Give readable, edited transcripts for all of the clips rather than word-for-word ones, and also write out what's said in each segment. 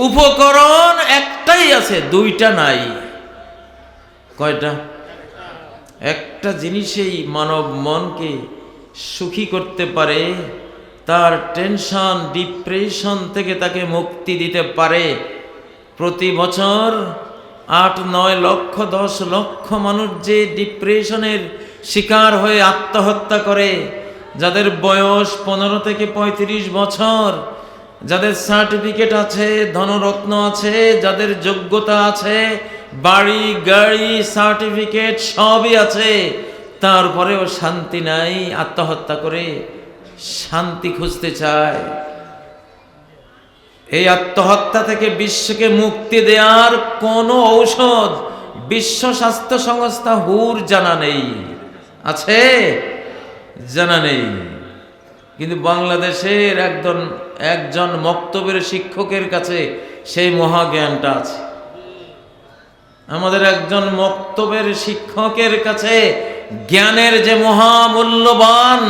উপকরণ একটাই আছে, দুইটা নাই। কয়টা? একটা জিনিসেই মানব মনকে সুখী করতে পারে, তার টেনশন ডিপ্রেশন থেকে তাকে মুক্তি দিতে পারে। প্রতি বছর 8-9 লক্ষ 10 লক্ষ মানুষ যে ডিপ্রেশনের শিকার হয়ে আত্মহত্যা করে, যাদের বয়স 15 থেকে 35 বছর, যাদের সার্টিফিকেট আছে, ধনরত্ন আছে, যাদের যোগ্যতা আছে, বাড়ি গাড়ি সার্টিফিকেট সবই আছে, তারপরেও শান্তি নাই, আত্মহত্যা করে শান্তি খুঁজতে চায়। এই আত্মহত্যা থেকে বিশ্বকে মুক্তি দেওয়ার কোনো ঔষধ বিশ্ব স্বাস্থ্য সংস্থা হুর জানা নেই। আছে? জানা নেই। কিন্তু বাংলাদেশের একজন মক্তবের শিক্ষকের কাছে সেই মহাজ্ঞানটা আছে। আমাদের একজন মক্তবের শিক্ষকের কাছে জ্ঞানের যে মহামূল্যবান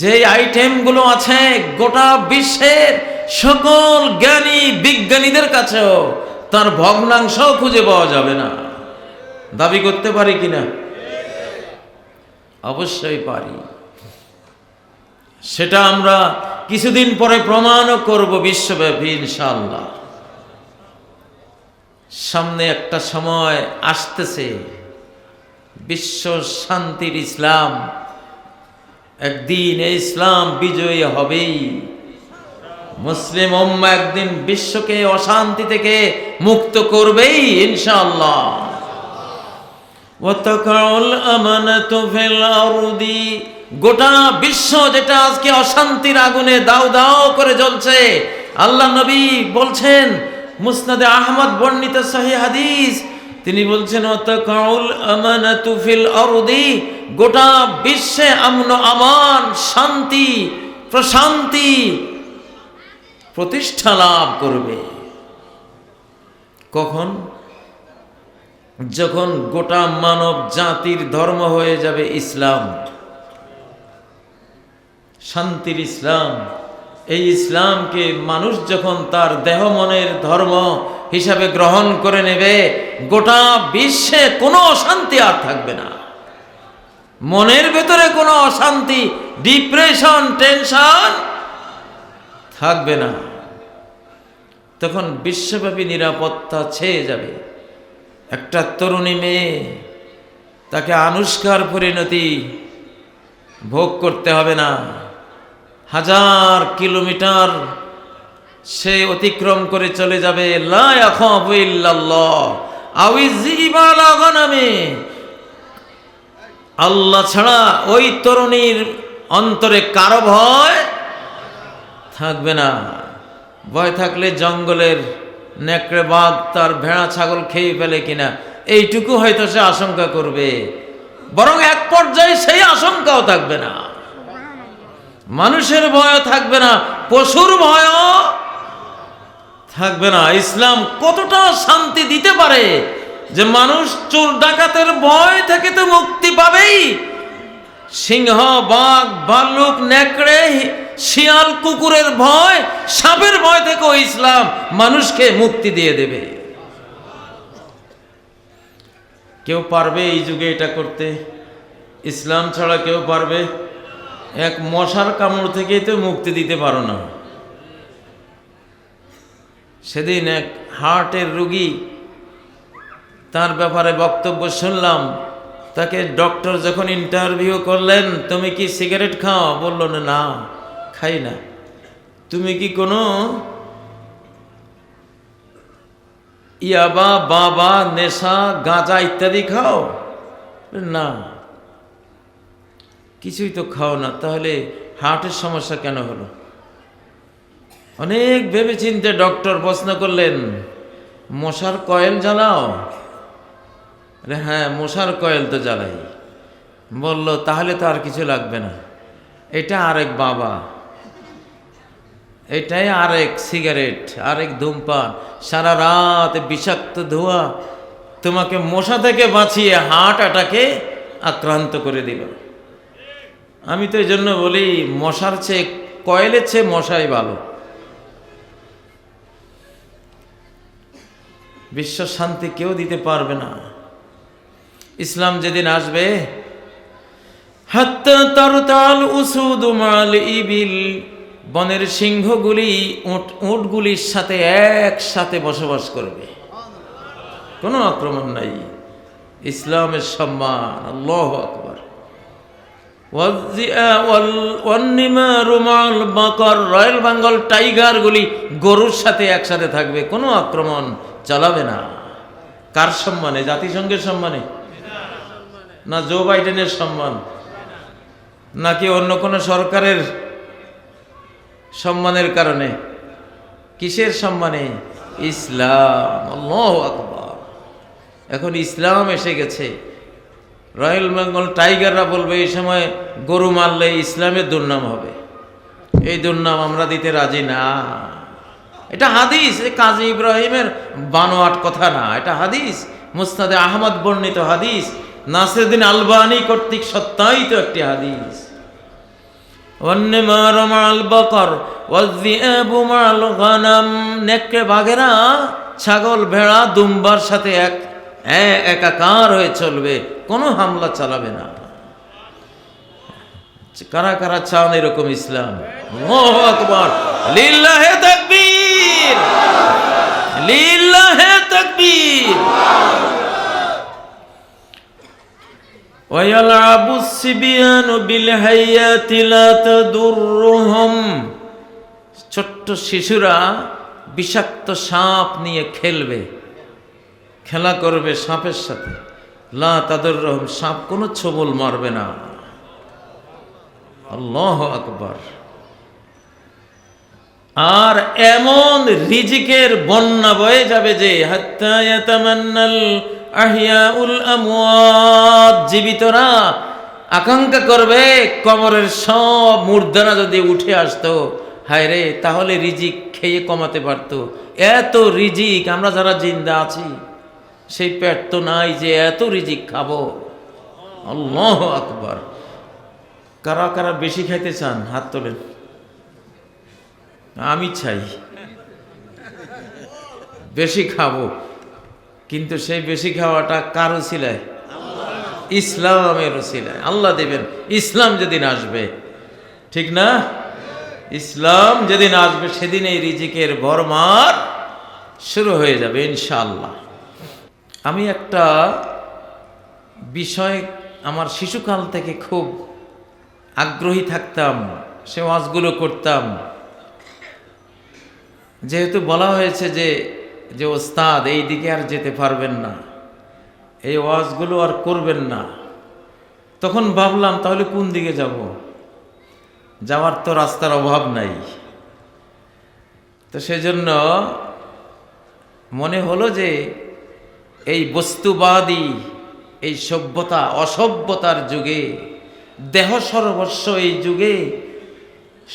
যে আইটেমগুলো আছে, গোটা বিশ্বের সকল জ্ঞানী বিজ্ঞানীদের কাছেও তার ভগ্নাংশ খুঁজে পাওয়া যাবে না। দাবি করতে পারি কিনা? অবশ্যই পারি। সেটা আমরা কিছুদিন পরে প্রমাণও করব বিশ্বব্যাপী ইনশাআল্লাহ। সামনে একটা সময় আসতেছে, বিশ্ব শান্তির ইসলাম, একদিন এই ইসলাম বিজয়ী হবেই। মুসলিম উম্মাহ একদিন বিশ্বকে অশান্তি থেকে মুক্ত করবেই ইনশাআল্লাহ। ওয়াতাকাউল আমানাতু ফিল আরদি, গোটা বিশ্ব যেটা আজকে অশান্তির আগুনে দাউ দাউ করে জ্বলছে, আল্লাহ নবী বলছেন, মুসনাদে আহমদ বর্ণিত সহিহ হাদিস, তিনি বলছেন ওয়াতাকাউল আমানাতু ফিল আরদি, গোটা বিশ্বে আমন আমান, শান্তি প্রশান্তি প্রতিষ্ঠা লাভ করবে। কখন? যখন গোটা মানব জাতির ধর্ম হয়ে যাবে ইসলাম, শান্তির ইসলাম। এই ইসলামকে মানুষ যখন তার দেহ মনের ধর্ম হিসাবে গ্রহণ করে নেবে, গোটা বিশ্বে কোনো অশান্তি আর থাকবে না। মনের ভেতরে কোনো অশান্তি, ডিপ্রেশন, টেনশন থাকবে না। তখন বিশ্বব্যাপী নিরাপত্তা ছেয়ে যাবে। একটা তরুণী মেয়ে, তাকে আনুষ্কার পরিণতি ভোগ করতে হবে না। 1000 কিলোমিটার সে অতিক্রম করে চলে যাবে। লা ইয়াখাফু ইল্লাল্লাহ আউযিবাল গনামে, আল্লাহ ছাড়া ওই তরুণীর অন্তরে কারো ভয় থাকবে না। ভয় থাকলে জঙ্গলের নেকড়ে বাঘ তার ভেড়া ছাগল খেয়ে ফেলে কিনা, এইটুকু হয়তো সে আশঙ্কা করবে। বরং এক পর্যায়ে সেই আশঙ্কাও থাকবে না। মানুষের ভয়ও থাকবে না, পশুর ভয়ও থাকবে না। ইসলাম কতটা শান্তি দিতে পারে যে মানুষ চোর ডাকাতের ভয় থেকে তো মুক্তি পাবেই, সিংহ বাঘ ভাল্লুক নেকড়ে শিয়াল কুকুরের ভয়, সাপের ভয় থেকেও ইসলাম মানুষকে মুক্তি দিয়ে দেবে। কেউ পারবে এই যুগে এটা করতে? ইসলাম ছাড়া কেউ পারবে? এক মশার কামড় থেকেই তো মুক্তি দিতে পারো না। সেদিন এক হার্টের রোগী, তার ব্যাপারে বক্তব্য শুনলাম। তাকে ডক্টর যখন ইন্টারভিউ করলেন, তুমি কি সিগারেট খাও? বলল না, খাই না। তুমি কি কোনো ইয়াবা, বাবা, নেশা, গাঁজা ইত্যাদি খাও? না, কিছুই তো খাও না। তাহলে হার্টের সমস্যা কেন হলো? অনেক ভেবেচিন্তে ডক্টর প্রশ্ন করলেন, মশার কয়েল জ্বালাও? হ্যাঁ, মশার কয়েল তো জ্বালাই। বলল তাহলে তো আর কিছু লাগবে না। এটা আরেক বাবা, এটাই আরেক সিগারেট, আরেক ধূমপান, সারা রাত বিষাক্ত ধোঁয়া তোমাকে মশা থেকে বাঁচিয়ে হার্ট অ্যাটাকে আক্রান্ত করে দিল। আমি তো এই জন্য বলি, মশার চেয়ে কয়েলের চেয়ে মশাই ভালো। বিশ্ব শান্তি কেউ দিতে পারবে না। ইসলাম যেদিন আসবে, হাত্তা তারতাল উসুদু মাল ইবিল, বনের সিংহগুলি উটগুলির সাথে একসাথে বসবাস করবে, কোনো আক্রমণ নাই। ইসলামের সম্মান, আল্লাহু আকবার। রয়্যাল বেঙ্গল টাইগারগুলি গরুর সাথে একসাথে থাকবে, কোনো আক্রমণ চালাবে না। কার সম্মানে? জাতিসংঘের সম্মানে? না জো বাইডেনের সম্মান? নাকি অন্য কোনো সরকারের সম্মানের কারণে? কিসের সম্মানে? ইসলাম। আল্লাহু আকবার। এখন ইসলাম এসে গেছে। রয়্যাল বেঙ্গল টাইগাররা বলবে এই সময় গরু মারলে ইসলামের দুর্নাম হবে, এই দুর্নাম আমরা দিতে রাজি না। এটা হাদিস, কাজী ইব্রাহিমের বানোয়াট কথা না, এটা হাদিস, মুসনাদে আহমদ বর্ণিত হাদিস, নাসিরউদ্দিন আলবানী কর্তৃক সত্যায়িত একটি হাদিস। নেকড়ে বাঘেরা ছাগল ভেড়া দুম্বার সাথে একাকার হয়ে চলবে, কোনো হামলা চালাবে না। কারা কারা চান এরকম ইসলাম? আল্লাহু আকবার, লিল্লাহে তাকবীর, লিল্লাহে তাকবীর। ওয়ায়ালআবু সিবিয়ানু বিল হাইয়াতি লা তাদুররুহুম, ছোট্ট শিশুরা বিষাক্ত সাপ নিয়ে খেলবে, খেলা করবে সাপের সাথে। লা তাদুররুহুম, সাপ কোনো ছোবল মারবে না। আল্লাহু আকবার। আর এমন রিজিকের বন্যা বয়ে যাবে যে হাত্তা ইয়াতামান্নাল আহিয়াউল আমওয়াত, জীবিতরা আকাঙ্ক্ষা করবে কবরের সব মুর্দারা যদি উঠে আসতো, হায় রে তাহলে রিজিক খেয়ে কমাতে পারতো। এত রিজিক, আমরা যারা জিন্দা আছি সেই পেট তো নাই যে এত রিজিক খাবো। আল্লাহু আকবার। কারা কারা বেশি খাইতে চান হাত তোলেন। আমি চাই বেশি খাবো, কিন্তু সেই বেশি খাওয়াটা কার উসিলায়? ইসলামের উসিলায়। আল্লাহ দেবেন ইসলাম যেদিন আসবে, ঠিক না? ইসলাম যেদিন আসবে সেদিন এই রিজিকের ভরমার শুরু হয়ে যাবে ইনশাআল্লাহ। আমি একটা বিষয় আমার শিশুকাল থেকে খুব আগ্রহী থাকতাম, সে ওয়াজগুলো করতাম। যেহেতু বলা হয়েছে যে ওস্তাদ এই দিকে আর যেতে পারবেন না, এই ওয়াজগুলো আর করবেন না, তখন ভাবলাম তাহলে কোন দিকে যাব? যাওয়ার তো রাস্তার অভাব নাই। তো সেজন্য মনে হলো যে এই বস্তুবাদী এই সভ্যতা অসভ্যতার যুগে, দেহ সর্বস্ব এই যুগে,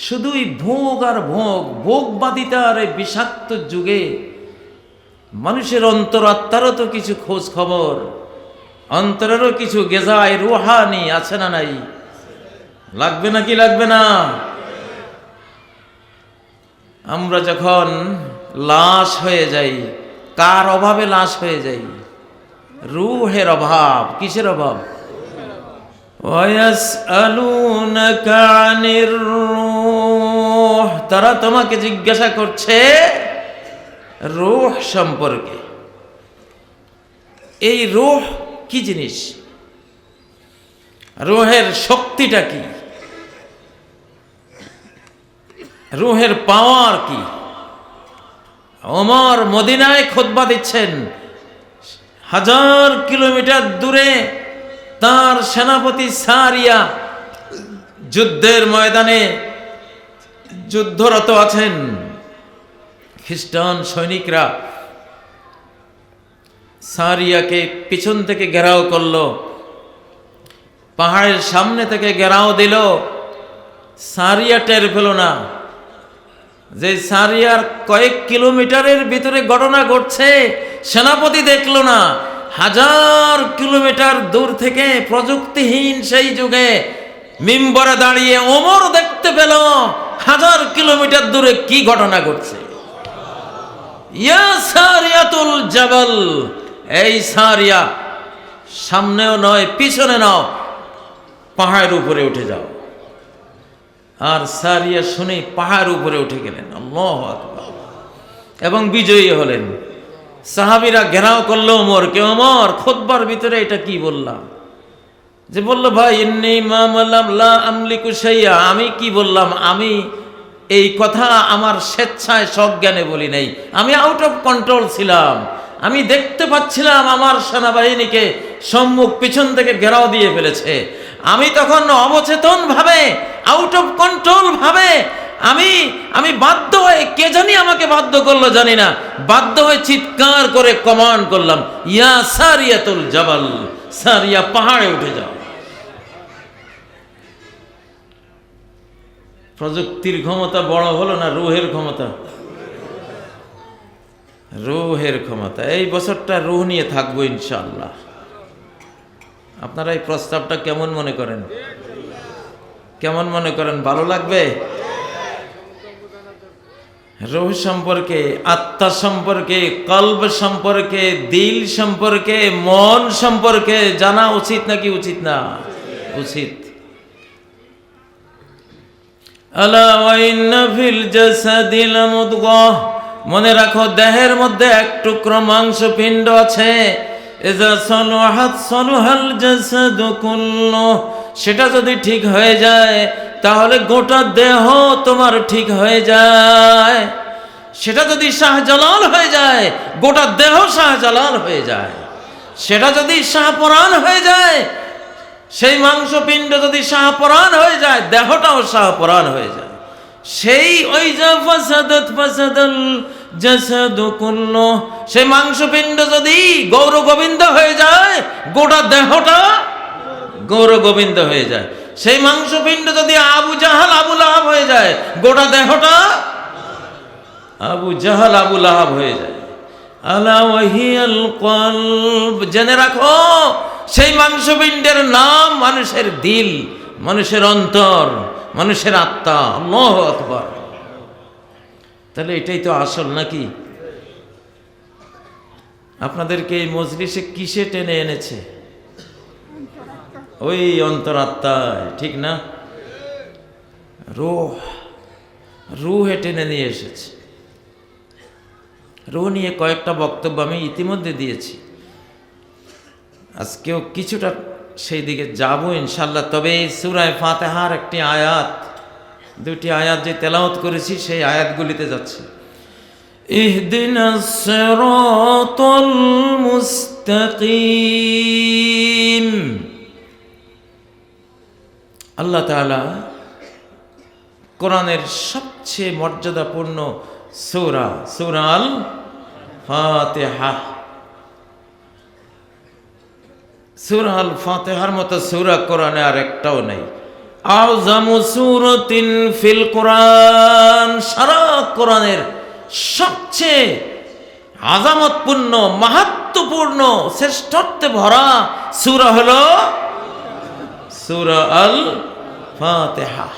শুধুই ভোগ আর ভোগ, ভোগবাদিতার এই বিষাক্ত যুগে মানুষের অন্তরাত্মারও তো কিছু খোঁজ খবর, অন্তরেরও কিছু গেজায় রুহানি আছে না নাই? লাগবে নাকি লাগবে না? আমরা যখন লাশ হয়ে যাই, কার অভাবে লাশ হয়ে যাই? রুহের অভাব। কিসের অভাব? ওয়ায়াসআলুনাকা আনির রূহ, তারা তোমাকে জিজ্ঞাসা করছে রূহ সম্পর্কে। এই রূহ কি জিনিস? রূহের শক্তিটা কি? রূহের পাওয়ার কি? ওমর মদিনায় খুতবা দিচ্ছেন, 1000 কিলোমিটার দূরে তার সেনাপতি সারিয়া যুদ্ধের ময়দানে যুদ্ধরত আছেন। খ্রিস্টান সৈনিকরা সারিয়াকে পিছন থেকে ঘেরাও করলো, পাহাড়ের সামনে থেকে ঘেরাও দিল। সারিয়া টের পেল না যে সারিয়ার কয়েক কিলোমিটারের ভিতরে ঘটনা ঘটছে, সেনাপতি দেখলো না। 1000 কিলোমিটার দূর থেকে প্রযুক্তিহীন সেই যুগে মিম্বরে দাঁড়িয়ে ওমর দেখতে পেল 1000 কিলোমিটার দূরে কি ঘটনা ঘটছে। ইয়া সারিয়াতুল জাবাল, এই সারিয়া, সামনেও নয় পিছনে নাও, পাহাড়ের উপরে উঠে যাও। আর সারিয়া শুনে পাহাড় উপরে উঠে গেলেন, আল্লাহু আকবার, এবং বিজয়ী হলেন। সাহাবীরা ঘেরাও করলো ওমরকে, ওমর খুতবার ভিতরে এটা কি বললাম? যে বলল, ভাই ইন্নী মা মালাম লা আমলিকু শাইয়া, আমি কি বললাম? আমি এই কথা আমার স্বেচ্ছায় সজ্ঞানে বলি নাই, আমি আউট অফ কন্ট্রোল ছিলাম। আমি দেখতে পাচ্ছিলাম আমার সেনাবাহিনীকে সম্মুখ পিছন থেকে ঘেরাও দিয়ে ফেলেছে। আমি তখন অবচেতন ভাবে, আউট অফ কন্ট্রোল ভাবে আমি বাধ্য হয়ে, কে জানি আমাকে বাধ্য করলো জানি না, বাধ্য হয়ে চিৎকার করে কমান্ড করলাম, ইয়া সারিয়াতুল জাবাল, সারিয়া পাহাড়ে উঠে যাও। প্রযুক্তির ক্ষমতা বড় হলো না রুহের ক্ষমতা? রুহের ক্ষমতা। এই বছরটা রুহ নিয়ে থাকবো ইনশাআল্লাহ। আপনারা এই প্রস্তাবটা কেমন মনে করেন? কেমন মনে করেন? ভালো লাগবে? রুহ সম্পর্কে, আত্মা সম্পর্কে, কলব সম্পর্কে, দিল সম্পর্কে, মন সম্পর্কে জানা উচিত নাকি উচিত না? উচিত। আলা ওয়া ইন্না ফিল জাসাদি লামুদগাহ, মনে রাখো দেহের মধ্যে এক টুকরো মাংসপিণ্ড আছে, ইযা সালাহাত সালাহাল জাসাদু কুল্লু, সেটা যদি ঠিক হয়ে যায় তাহলে গোটা দেহ তোমার ঠিক হয়ে যায়। সেটা যদি শাহজালাল হয়ে যায়, গোটা দেহ শাহজালাল হয়ে যায়। সেটা যদি শাহপরাণ হয়ে যায়, সেই মাংসপিণ্ড যদি শাহপরাণ হয়ে যায়, দেহটাও শাহপরাণ হয়ে যায়। সেই ওই যা ফাসাদাত ফাসাদাল জাসাদু কুল্লু, সেই মাংসপিণ্ড যদি গৌর গোবিন্দ হয়ে যায়, গোটা দেহটা গৌর গোবিন্দ হয়ে যায়। সেই মাংসপিণ্ড যদি আবু জাহাল আবু লাহাব হয়ে যায়, গোটা দেহটা আবু জাহাল আবু লাহাব হয়ে যায়। আলা ওয়াহিয়াল কলব, জেনে রাখো সেই মাংসপিণ্ডের নাম মানুষের দিল, মানুষের অন্তর, মানুষের আত্মা। আল্লাহু আকবার। তাহলে এটাই তো আসল নাকি? আপনাদেরকে এই মজলিসে কিসে টেনে এনেছে? ওই অন্তরাত্মায়, ঠিক না? রুহে টেনে নিয়ে এসেছে। রুহ নিয়ে কয়েকটা বক্তব্য আমি ইতিমধ্যে দিয়েছি, আজকেও কিছুটা সেই দিকে যাব ইনশাল্লাহ। তবে সূরা ফাতিহার একটি আয়াত, দুটি আয়াত যে তেলাওয়াত করেছি সেই আয়াতগুলিতে যাচ্ছে। ইহদিনাস সিরাতাল মুস্তাকিম। আল্লাহ তাআলা কোরআনের সবচেয়ে মর্যাদাপূর্ণ সূরা, সূরা আল ফাতিহা। সূরা আল ফাতিহার মতো সূরা কোরআনে আর একটাও নেই। আযমু সূরাতিন ফিল কোরআন, সারা কোরআনের সবচেয়ে আযামতপূর্ণ, মাহাত্ম্যপূর্ণ, শ্রেষ্ঠত্বে ভরা সূরা হলো সূরা আল ফাতিহা।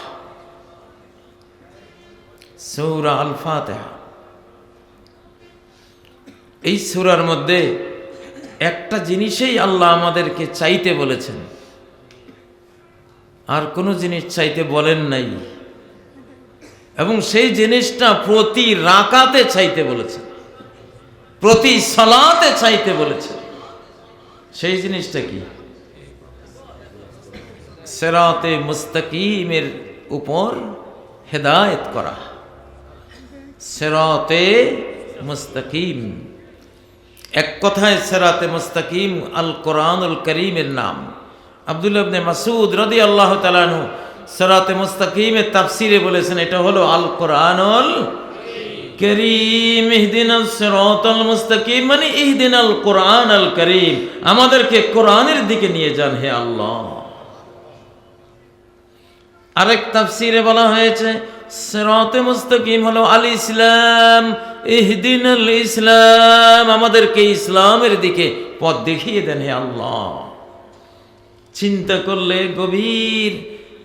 সূরা আল ফাতিহা, এই সূরার মধ্যে একটা জিনিসেই আল্লাহ আমাদেরকে চাইতে বলেছেন, আর কোনো জিনিস চাইতে বলেন নাই। এবং সেই জিনিসটা প্রতি রাকাতে চাইতে বলেছেন, প্রতি সালাতে চাইতে বলেছেন। সেই জিনিসটা কি? সিরাতে মুস্তাকিমের উপর হেদায়েত করা। সিরাতে মুস্তাকিম, এক কথায় সিরাতে মুস্তাকিম আল কোরআনুল কারীমের নাম। আব্দুল্লাহ ইবনে মাসউদ রাদিয়াল্লাহু তাআলা আনহু সিরাতে মুস্তাকিমের তাফসীরে বলেছেন এটা হলো আল কোরআনুল কারীম। ইহদিনাস সিরাতাল মুস্তাকিম মানে ইহদিনাল কোরআনাল কারীম, আমাদেরকে কোরআনের দিকে নিয়ে যান হে আল্লাহ। আরেক তাফসীরে বলা হয়েছে সিরাতে মুস্তাকিম হলো আল ইসলাম, ইহদিনাল ইসলাম, আমাদেরকে ইসলামের দিকে পথ দেখিয়ে দেন হে আল্লাহ। চিন্তা করলে, গভীর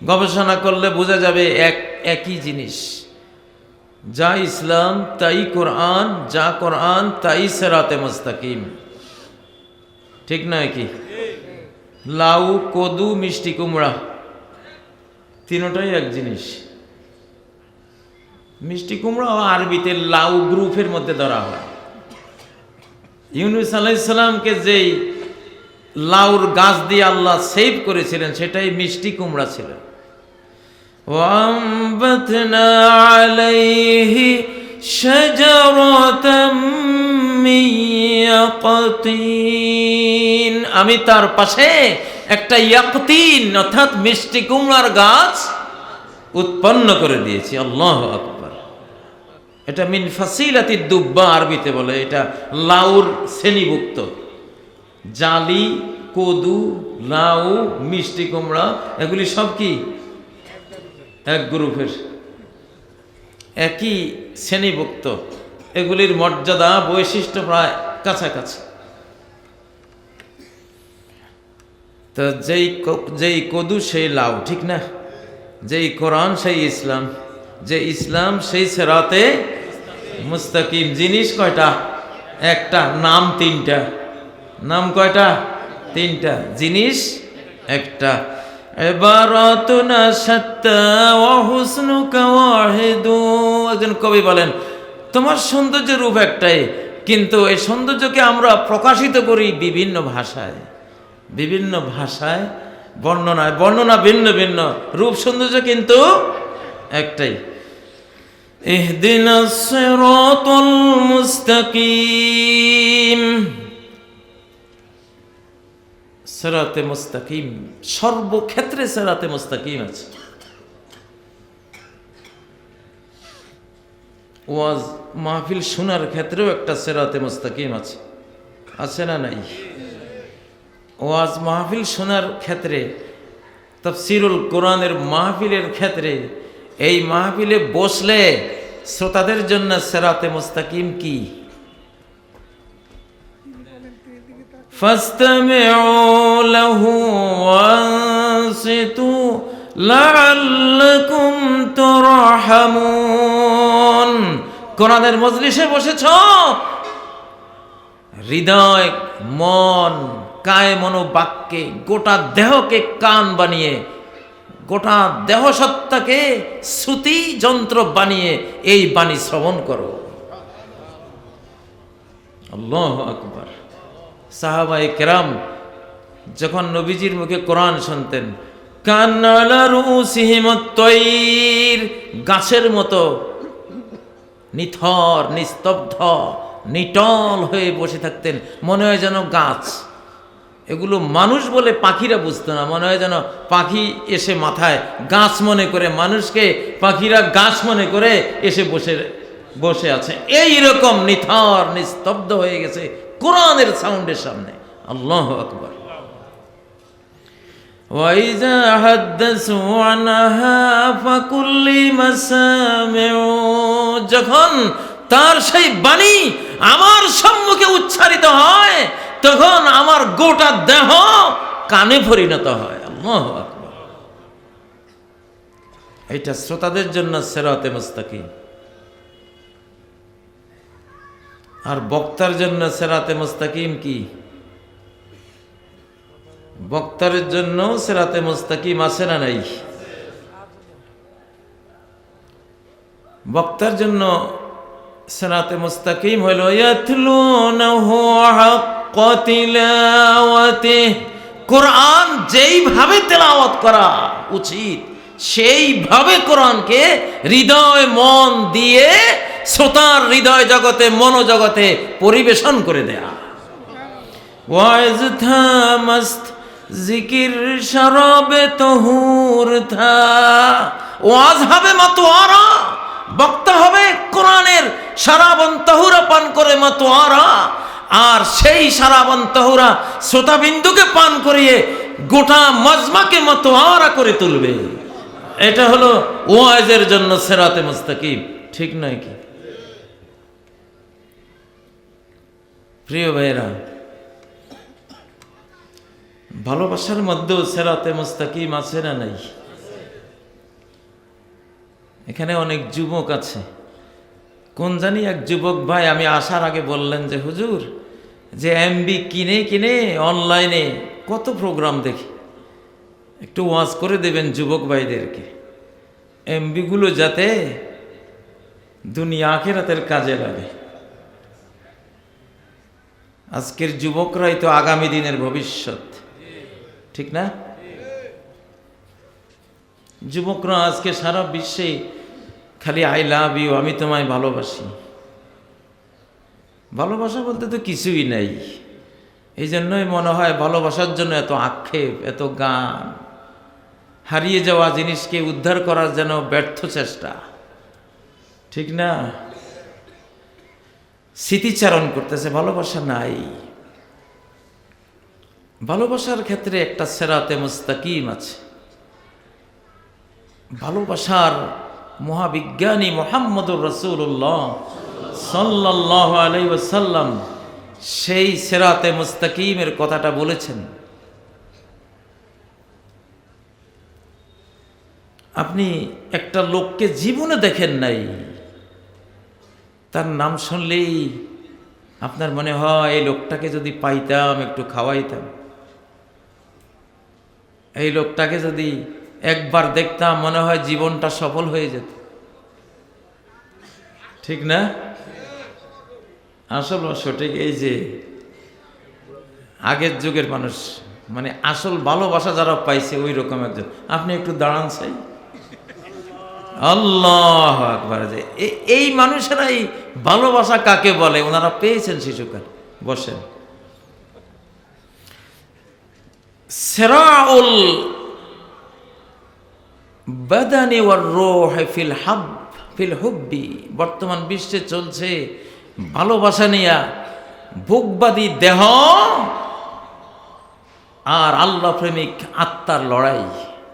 গবেষণা করলে বোঝা যাবে একই জিনিস। যা ইসলাম তাই কোরআন, যা কোরআন তাই সিরাতে মুস্তাকিম। ঠিক নয় কি? লাউ, কদু, মিষ্টি কুমড়া তিনটাই এক জিনিস। মিষ্টি কুমড়া আরবিতে লাউ গ্রুপের মধ্যে ধরা হয়। ইউনূস আলাইহিস সালামকে যেই লাউর গাছ দিয়ে আল্লাহ সেভ করেছিলেন সেটাই মিষ্টি কুমড়া ছিল। وَأَنبَتْنَا عَلَيْهِ شَجَرَةً مِّن يَقْطِينٍ, আমি তার পাশে একটা ইয়াকতিন অর্থাৎ মিষ্টি কুমড়ার গাছ উৎপন্ন করে দিয়েছি। আল্লাহু আকবার। এটা মিন ফাসিলাতি দুব্বা আরবিতে বলে, এটা লাউর শ্রেণীভুক্ত। জালি, কদু, লাউ, মিষ্টি কুমড়া এগুলি সব কি এক গ্রুপের, একই শ্রেণীভুক্ত। এগুলির মর্যাদা বৈশিষ্ট্য প্রায় কাছাকাছি। তো যেই কদু সেই লাউ, ঠিক না? যেই কোরআন সেই ইসলাম, যে ইসলাম সেই সিরাতে মুস্তাকিম। জিনিস কয়টা? একটা। নাম তিনটা। নাম কয়টা? তিনটা। জিনিস একটা। ইবারাতুনা শাত্তা ওয়া হুসনুকা ওয়াহিদু। একজন কবি বলেন, তোমার সৌন্দর্যের রূপ একটাই, কিন্তু এই সৌন্দর্যকে আমরা প্রকাশিত করি বিভিন্ন ভাষায়। বিভিন্ন ভাষায় বর্ণনা ভিন্ন ভিন্ন, রূপ সৌন্দর্য কিন্তু একটাই। ইহদিনাস সিরাতাল মুস্তাকিম। সিরাতে মুস্তাকিম, সর্বক্ষেত্রে সিরাতে মুস্তাকিম আছে। ওয়াজ মাহফিল শোনার ক্ষেত্রেও একটা সিরাতে মুস্তাকিম আছে, আছে না নাই? ওয়াজ মাহফিল শোনার ক্ষেত্রে, তাফসীরুল কোরআনের মাহফিলের ক্ষেত্রে, এই মাহফিলে বসলে শ্রোতাদের জন্য সিরাতে মুস্তাকিম কি? ফাসতামিউ লাহু ওয়ানসিতু লাআল্লাকুম তুরহামুন। কোরআনের মজলিসে বসেছ, হৃদয়, মন, কায়, মনোবাক্যে, গোটা দেহকে কান বানিয়ে, গোটা দেহ সত্তাকে শ্রুতি যন্ত্র বানিয়ে এই বাণী শ্রবণ করো। আল্লাহু আকবার। সাহাবায়ে কেরাম যখন নবীজির মুখে কোরআন শুনতেন, কান্না আলা রুসিহিম আত-তায়র, গাছের মতো নিথর, নিস্তব্ধ, নিটল হয়ে বসে থাকতেন। মনে হয় যেন গাছ। এগুলো মানুষ বলে পাখিরা বুঝতো না, মনে হয় যেন পাখি এসে মাথায় গাছ মনে করে, মানুষকে পাখিরা গাছ মনে করে এসে বসে আছে। এইরকম নিথর নিস্তব্ধ হয়ে গেছে কোরআনের সাউন্ডের সামনে। আল্লাহু আকবার। ওয়াইজা হাদাসু আনহা ফাকুল্লি মাসামিউ, যখন তার সেই বাণী আমার সম্মুখে উচ্চারিত হয় তখন আমার গোটা দেহ কানে পরিণত হয়। আল্লাহু আকবার। এটা শ্রোতাদের জন্য সিরাতে মুস্তাকিম, আর বক্তার জন্য সিরাতে মুস্তাকিম কি? বক্তার জন্য সিরাতে মুস্তাকিম আছে না নাই? বক্তার জন্য সিরাতে মুস্তাকিম হলো ইয়াতলুনাহু হাক্কা তিলাওয়াতিহি, কোরআন যেইভাবে তেলাওয়াত করা উচিত সেইভাবে কোরআনকে হৃদয় মন দিয়ে শ্রোতার হৃদয় জগতে, মনোজগতে পরিবেশন করে দেয়া। ওয়াজ থামাস্ত জিকির শরাবে তহুর থা, ওয়াজ হবে মাতোয়ারা, বক্তা হবে কোরআনের শরাবন তহুরা পান করে মাতোয়ারা, আর সেই শরাবন তহুরা শ্রোতাবিন্দুকে পান করিয়ে গোটা মজমাকে মাতোয়ারা করে তুলবে। এটা হলো ওয়াজের জন্য সিরাতে মুস্তাকিম, ঠিক নয় কি? প্রিয় ভাইরা, ভালোবাসার মধ্যেও সিরাতে মুস্তাকিম আছে না নাই? এখানে অনেক যুবক আছে, কোন জানি এক যুবক ভাই আমি আসার আগে বললেন যে হুজুর, যে এমবি কিনে কিনে অনলাইনে কত প্রোগ্রাম দেখি, একটু ওয়াজ করে দেবেন যুবক ভাইদেরকে, এমবিগুলো যাতে দুনিয়া আখিরাতের কাজে লাগে। আজকের যুবকরাই তো আগামী দিনের ভবিষ্যৎ, ঠিক না? যুবকরা আজকে সারা বিশ্বে খালি আই লাভ ইউ, আমি তোমায় ভালোবাসি। ভালোবাসা বলতে তো কিছুই নাই। এই জন্যই মনে হয় ভালোবাসার জন্য এত আক্ষেপ, এত গান, হারিয়ে যাওয়া জিনিসকে উদ্ধার করার যেন ব্যর্থ চেষ্টা, ঠিক না? স্মৃতিচারণ করতেছে, ভালোবাসা নাই। ভালোবাসার ক্ষেত্রে একটা সিরাতে মুস্তাকিম আছে। ভালোবাসার মহাবিজ্ঞানী মুহাম্মদুর রাসূলুল্লাহ সাল্লাল্লাহু আলাইহি ওয়াসাল্লাম সেই সিরাতে মুস্তাকিমের কথাটা বলেছেন। আপনি একটা লোককে জীবনে দেখেন নাই, তার নাম শুনলেই আপনার মনে হয় এই লোকটাকে যদি পাইতাম, একটু খাওয়াইতাম, এই লোকটাকে যদি একবার দেখতাম, মনে হয় জীবনটা সফল হয়ে যেত, ঠিক না? আসল সঠিক। এই যে আগের যুগের মানুষ, মানে আসল ভালোবাসা যারা পাইছে ওই রকম একজন। আপনি একটু দাঁড়ান চাই, আল্লাহু আকবার। যে এই মানুষেরাই ভালোবাসা কাকে বলে ওনারা পেয়েছেন শিশুকাল। বসেন। সিরাউল বাদানি ওয়ার রূহ ফিল হুব্বি। বর্তমান বিশ্বে চলছে ভালোবাসা নিয়ে ভোগবাদী দেহ আর আল্লাহ প্রেমিক আত্মার লড়াই।